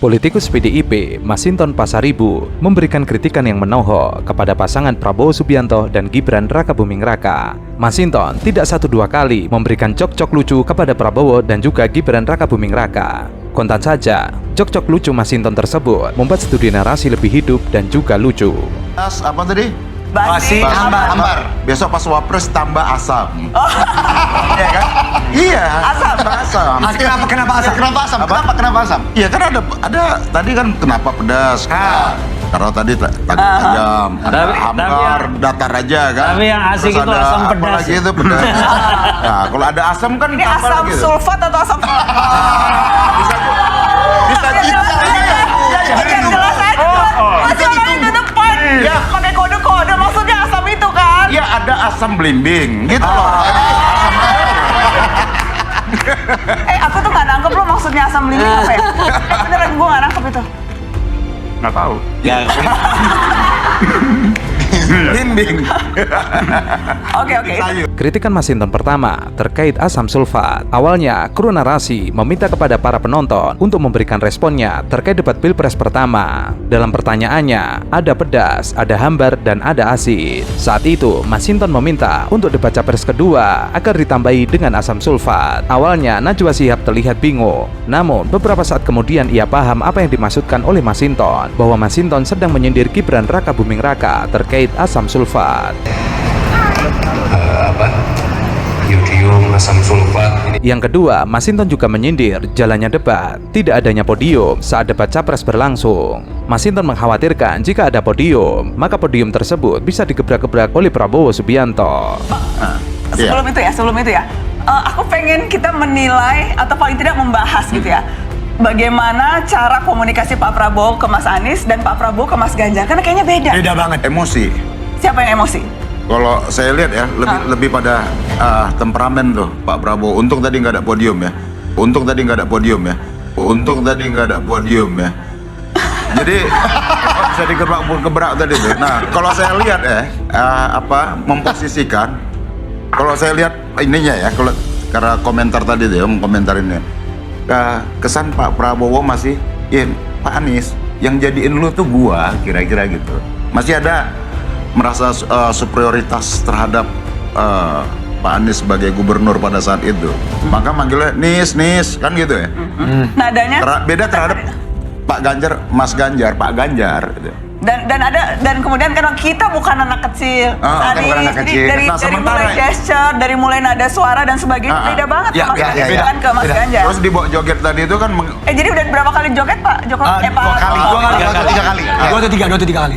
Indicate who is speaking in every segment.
Speaker 1: Politikus PDIP, Masinton Pasaribu, memberikan kritikan yang menohok kepada pasangan Prabowo Subianto dan Gibran Rakabuming Raka. Masinton tidak 1-2 kali memberikan cok-cok lucu kepada Prabowo dan juga Gibran Rakabuming Raka. Kontan saja, cok-cok lucu Masinton tersebut membuat studi narasi lebih hidup dan juga lucu.
Speaker 2: Apa tadi?
Speaker 3: Basi
Speaker 2: Ambar. Besok pas wapres tambah asam. Iya kan? Iya.
Speaker 3: Asam.
Speaker 2: Asam.
Speaker 3: Kenapa asam?
Speaker 2: Kenapa asam? Iya kan ada tadi kan kenapa pedas? Karena tadi ayam, ada hambar, datar aja kan.
Speaker 4: Tapi yang asik
Speaker 2: Terus
Speaker 4: itu
Speaker 2: ada
Speaker 4: asam
Speaker 2: apa
Speaker 4: pedas.
Speaker 2: lagi itu pedas. Nah, kalau ada asam kan
Speaker 3: Ini
Speaker 2: tambah
Speaker 3: asam
Speaker 2: lagi tuh.
Speaker 3: sulfat atau asam
Speaker 2: Bisa gitu.
Speaker 3: jelas aja. Masih orangnya di depan.
Speaker 2: Iya.
Speaker 3: Pakai kode-kode maksudnya asam itu kan?
Speaker 2: Iya ada asam belimbing gitu loh.
Speaker 3: Aku tuh nggak nangkep lo maksudnya asam belimbing apa ya? Beneran gue nggak nangkep itu.
Speaker 2: Nggak tahu.
Speaker 4: Ya,
Speaker 2: Belimbing.
Speaker 3: Oke.
Speaker 1: Kritikan Masinton pertama terkait asam sulfat. Awalnya, kru narasi meminta kepada para penonton untuk memberikan responnya terkait debat Pilpres pertama. Dalam pertanyaannya, ada pedas, ada hambar, dan ada asin. Saat itu, Masinton meminta untuk debat Capres kedua agar ditambahi dengan asam sulfat. Awalnya, Najwa Shihab terlihat bingung. Namun, beberapa saat kemudian ia paham apa yang dimaksudkan oleh Masinton, bahwa Masinton sedang menyindir Gibran Rakabuming Raka terkait asam sulfat.
Speaker 5: Yodium, asam sulfat.
Speaker 1: Yang kedua, Masinton juga menyindir jalannya debat, tidak adanya podium saat debat Capres berlangsung. Masinton mengkhawatirkan jika ada podium, maka podium tersebut bisa digebrak-gebrak oleh Prabowo Subianto.
Speaker 3: Sebelum itu ya, aku pengen kita menilai atau paling tidak membahas gitu ya, bagaimana cara komunikasi Pak Prabowo ke Mas Anies dan Pak Prabowo ke Mas Ganjar, karena kayaknya beda.
Speaker 2: Beda banget. Emosi.
Speaker 3: Siapa yang emosi?
Speaker 2: Kalau saya lihat ya, lebih pada temperamen tuh Pak Prabowo. Untung tadi nggak ada podium ya. Jadi bisa digebrak tadi tuh. Nah, kalau saya lihat memposisikan. Kalau saya lihat ininya ya, kalau karena komentar tadi tuh ya, mengkomentarinnya. Kesan Pak Prabowo masih, Pak Anies, yang jadiin lu tuh gua, kira-kira gitu. Masih ada merasa superioritas terhadap Pak Anies sebagai gubernur pada saat itu. Maka manggilnya Nis, kan gitu ya.
Speaker 3: Nadanya
Speaker 2: Beda terhadap Pak Ganjar, Mas Ganjar, Pak Ganjar gitu.
Speaker 3: dan kemudian kan kita bukan anak kecil.
Speaker 2: Bukan anak
Speaker 3: Jadi
Speaker 2: kecil.
Speaker 3: dari
Speaker 2: Sementara
Speaker 3: mulai gesture, dari mulai nada suara dan sebagainya beda banget sama kan ke Mas Ganjar.
Speaker 2: Terus dibawa joget tadi itu kan
Speaker 3: Jadi udah berapa kali joget Pak Jokowi? Pak
Speaker 5: Dua atau tiga kali.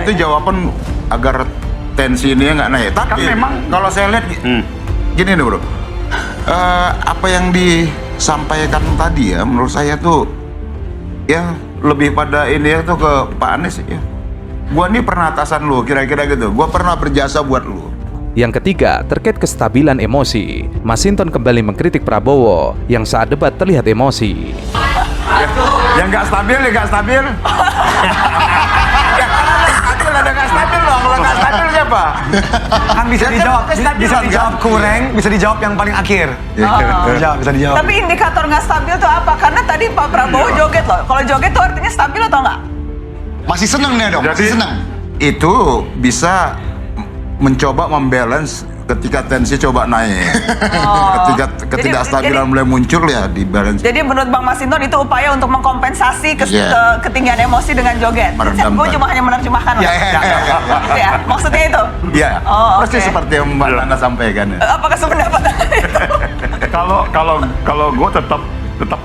Speaker 2: itu jawaban agar tensi ini nggak naik. Tapi memang kalau saya lihat gini nih bro, apa yang disampaikan tadi ya menurut saya tuh ya lebih pada ini ya tuh ke Pak Anies ya. Gua nih pernah atasan lu, kira-kira gitu. Gua pernah berjasa buat lu.
Speaker 1: Yang ketiga, terkait kestabilan emosi. Masinton kembali mengkritik Prabowo yang saat debat terlihat emosi.
Speaker 2: Yang nggak stabil ya nggak stabil. Ada nggak stabil loh. Kalau nggak stabil siapa?
Speaker 5: Kan bisa dijawab kurang, bisa dijawab yang paling akhir. Bisa dijawab.
Speaker 3: Tapi indikator nggak stabil tuh apa? Karena tadi Pak Prabowo joget loh. Kalau joget tuh artinya stabil atau nggak?
Speaker 5: Masih seneng nih dong, masih seneng.
Speaker 2: Itu bisa mencoba membalance ketika tensi coba naik. Ketika ketidakstabilan mulai muncul ya di balance.
Speaker 3: Jadi menurut Bang Masinton itu upaya untuk mengkompensasi ketinggian emosi dengan joget. Gue cuma hanya menerjemahkan. Ya, maksudnya itu.
Speaker 2: Iya. Persis
Speaker 3: Oke.
Speaker 2: seperti yang Mbak Nana sampaikan.
Speaker 3: Apakah sependapat itu?
Speaker 6: Kalau gue tetap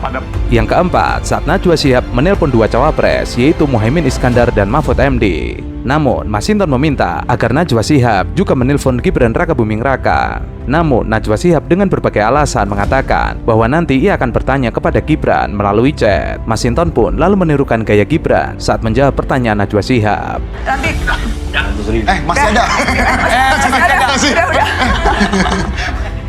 Speaker 6: pada.
Speaker 1: Yang keempat, saat Najwa Shihab menelpon dua cawapres, yaitu Muhaimin Iskandar dan Mahfud MD. Namun, Masinton meminta agar Najwa Shihab juga menelpon Gibran Rakabuming Raka. Namun, Najwa Shihab dengan berbagai alasan mengatakan bahwa nanti ia akan bertanya kepada Gibran melalui chat. Masinton pun lalu menirukan gaya Gibran saat menjawab pertanyaan Najwa Shihab.
Speaker 3: Nanti.
Speaker 5: Masih ada.
Speaker 3: Udah.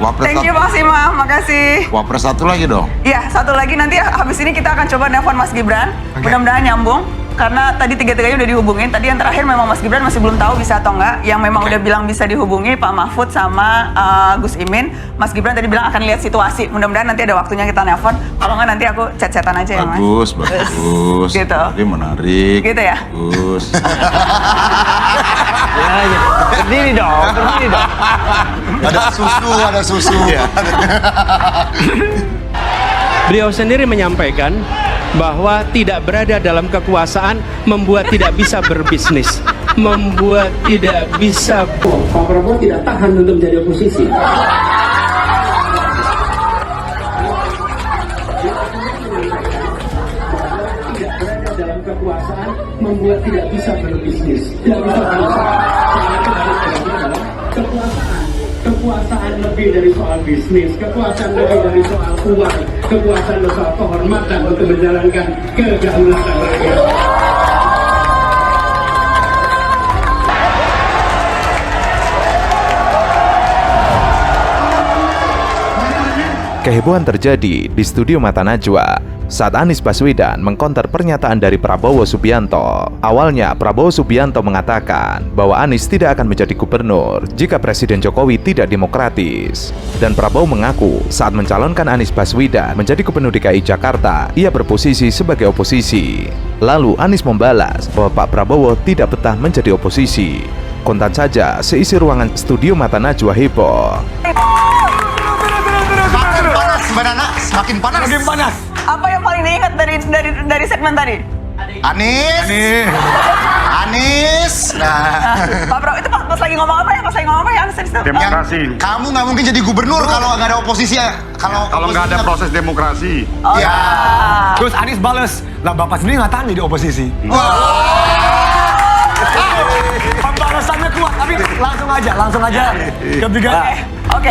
Speaker 2: Wapres
Speaker 3: Thank you Bang Sima, makasih.
Speaker 2: Wapres satu lagi dong.
Speaker 3: Iya, satu lagi nanti habis ini kita akan coba nelpon Mas Gibran. Mudah-mudahan nyambung. karena tadi tiga-tiganya udah dihubungin. Tadi yang terakhir memang Mas Gibran masih belum tahu bisa atau enggak. Yang memang udah bilang bisa dihubungi Pak Mahfud sama Gus Imin. Mas Gibran tadi bilang akan lihat situasi. Mudah-mudahan nanti ada waktunya kita nelpon. Kalau enggak nanti aku chat-chatan aja ya Mas.
Speaker 2: Bagus.
Speaker 3: Gitu.
Speaker 2: Ini menarik.
Speaker 3: Gitu ya?
Speaker 2: Bagus.
Speaker 5: Berdiri dong.
Speaker 2: Ada susu.
Speaker 4: Beliau sendiri menyampaikan bahwa tidak berada dalam kekuasaan membuat tidak bisa berbisnis, membuat tidak bisa. Pak Prabowo tidak tahan untuk menjadi oposisi. Tidak berada dalam kekuasaan membuat tidak bisa berbisnis, tidak bisa berusaha. Kekuasaan lebih dari soal bisnis, kekuasaan lebih dari soal uang, kekuasaan soal kehormatan untuk menjalankan kedaulatan rakyat.
Speaker 1: Kehebohan terjadi di studio Mata Najwa saat Anies Baswedan mengkonter pernyataan dari Prabowo Subianto. Awalnya Prabowo Subianto mengatakan bahwa Anies tidak akan menjadi gubernur jika Presiden Jokowi tidak demokratis. Dan Prabowo mengaku saat mencalonkan Anies Baswedan menjadi gubernur DKI Jakarta, ia berposisi sebagai oposisi. Lalu Anies membalas bahwa Pak Prabowo tidak betah menjadi oposisi. Kontan saja seisi ruangan studio Mata Najwa heboh.
Speaker 2: Semakin panas.
Speaker 3: Apa yang paling diingat dari segmen tadi?
Speaker 2: Anis.
Speaker 3: Pak Prabowo itu pas lagi ngomong apa ya? Pas lagi ngomong apa ya? Anies itu.
Speaker 6: Demokrasi.
Speaker 2: Kamu nggak mungkin jadi gubernur kalau nggak ada oposisi ya.
Speaker 6: Kalau nggak ada proses demokrasi.
Speaker 3: Oh,
Speaker 2: Ya.
Speaker 5: Terus Anies bales, lah bapak sendiri nggak tahan jadi oposisi. Pembalasannya kuat, tapi langsung aja. Ketiga.
Speaker 3: Oke.